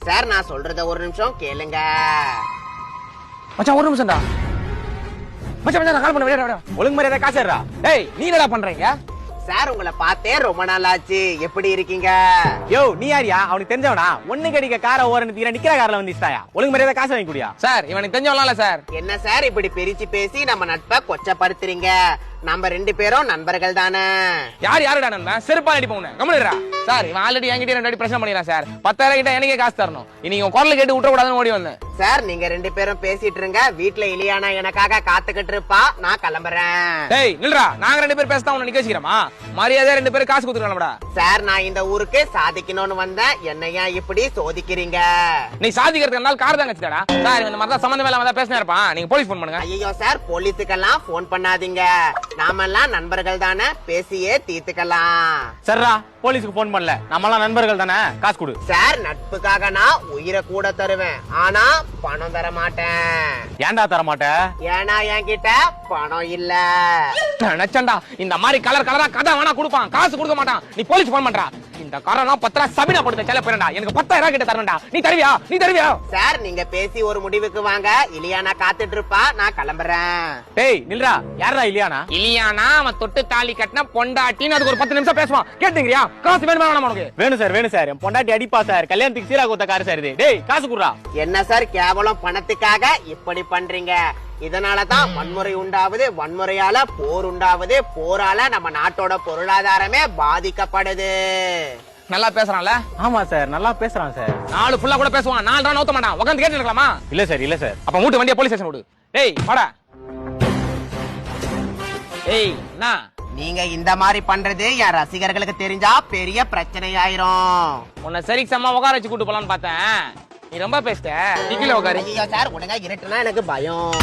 Sir நான் சொல்றத ஒரு நிமிஷம் கேளுங்க. மச்சான் ஒரு நிமிஷம்டா. மச்சான் நான் கால் பண்ண விட ஒழுங்கு மரியாதை காசுறா. டேய் நீ என்னடா பண்றீங்க? சார் உங்களை பார்த்தே ரொம்ப நாள் ஆச்சு. எப்படி இருக்கீங்க? யோ நீ யாரியா? அவனுக்கு தெரிஞ்சவனா? ஒண்ணு கடிக்க காரை ஓரன்னு நிக்கிற கார்ல வந்துட்டாயா? ஒழுங்கு மரியாதை காசு வாங்கி குடியா? சார் இவனுக்கு தெரிஞ்சவனா இல்ல சார். என்ன சார் இப்படி பிரிச்சு பேசி நம்ம நட்பை கொச்சப்படுத்துறீங்க? நம்ம 2 பேரும் நண்பர்கள் தானே. யார் யாருடா நண்பன்? செருப்பால் அடி போன கம்முனுடா. சார் இவன் ஆல்ரெடி என்கிட்ட 2 வாட்டி பிரச்சனை பண்ணிடுறான் சார். 10,000 கிட்ட எனக்கே காசு தரணும். இன்னைக்கு உன் குரல் கேட்டு விட்டுற கூடாதுன்னு ஓடி வந்தேன். சார் நீங்க 2 பேரும் பேசிட்டு இருங்க. வீட்டுல இலியானா எனக்காக காத்துக்கிட்டு இருப்பா. நான் கிளம்புறேன். டேய் நில்றா. நாங்க 2 பேர் பேசதான் உன்னை நிக்க வச்சுக்கிறோமா? மரியாதை 2 பேரும் காசு கொடுத்துக்கலாம்டா. சார் நான் இந்த ஊருக்கு சாதிக்கணும்னு வந்தேன். என்ன ஏன் இப்படி சோதிக்கிறீங்க? நீ சாதிக்கிறதுனால கார் தான் கச்சிட்டாடா. சார் இந்த மாதிரி தான் சம்பந்தம் இல்லாம பேசினா இருப்பான். நீங்க போலீஸ் போன் பண்ணுங்க. ஐயோ சார் போலீஸுக்கெல்லாம் போன் பண்ணாதீங்க. நாமெல்லாம் நண்பர்கள் தானே, பேசியே தீர்த்துக்கலாம். சரிடா போலீஸுக்கு போன் பண்ணல. நம்மலாம் நண்பர்கள் தானே, காசு கொடு. சார் நட்புக்காக நான் உயிரை கூட தருவேன். ஆனா பணம் தர மாட்டேன். ஏன்டா தர மாட்டேன்? ஏன்னா என்கிட்ட பணம் இல்ல. நச்சண்டா இந்த மாதிரி கலர் கலரா கதை வேணா கொடுப்பான், காசு கொடுக்க மாட்டான். நீ போலீஸ் போன் பண்றா. இந்த காரணம் 10 சபினா கொடுத்த செல்ல போறேன்டா. எனக்கு 10,000 கிட்ட தரணும்டா. நீ தருவியா? நீ தருவியா? சார் நீங்க பேசி ஒரு முடிவுக்கு வாங்க. இலியானா காத்துட்டு இருப்பா. நான் கிளம்புறேன். டேய் நில்றா. யாரா இலியானா? இலியானா அவன் தொட்டு தாலி கட்டின பொண்டாட்டின்னு அதுக்கு ஒரு 10 நிமிஷம் பேசுவான். கேட்டீங்கறியா? காசு வேணுமா வேணாமா உனக்கு? வேணும் சார் வேணும் சார். என் பொண்டாட்டி அடிப்பா சார். கல்யாணத்துக்கு சீரா கொடுத்த கார் சார் இது. டேய் காசு குடுறா. என்ன சார் கேவலம் பணத்துக்காக இப்படி பண்றீங்க? இதனாலதான் வன்முறை உண்டாவது, வன்முறையால போர் உண்டாவது, போரால நம்ம நாட்டோட பொருளாதாரமே பாதிக்கப்படுது. நல்லா பேசுறான்ல? ஆமா சார் நல்லா பேசுறான் சார். 4 ஃபுல்லா கூட பேசுவான். 4 ரன் ஊத்த மாட்டான். உட்கார்ந்து கேட்டு இருக்கலாமா? இல்ல சார் இல்ல சார். அப்ப மூட்டு வண்டியை போலீஸ் ஸ்டேஷன் விடு. டேய் வாடா. ஏய் என்ன நீங்க இந்த மாதிரி பண்றது என் ரசிகர்களுக்கு தெரிஞ்சா பெரிய பிரச்சனை ஆயிரும். உன்னை சரி சம்மா உட்கார வச்சு கூட்டு போலான்னு பார்த்தேன். நீ ரொம்ப பேசிட்ட. டிக்கில உட்காரு. ஐயோ சார் ஒழுங்கா இருட்டுனா எனக்கு பயம்.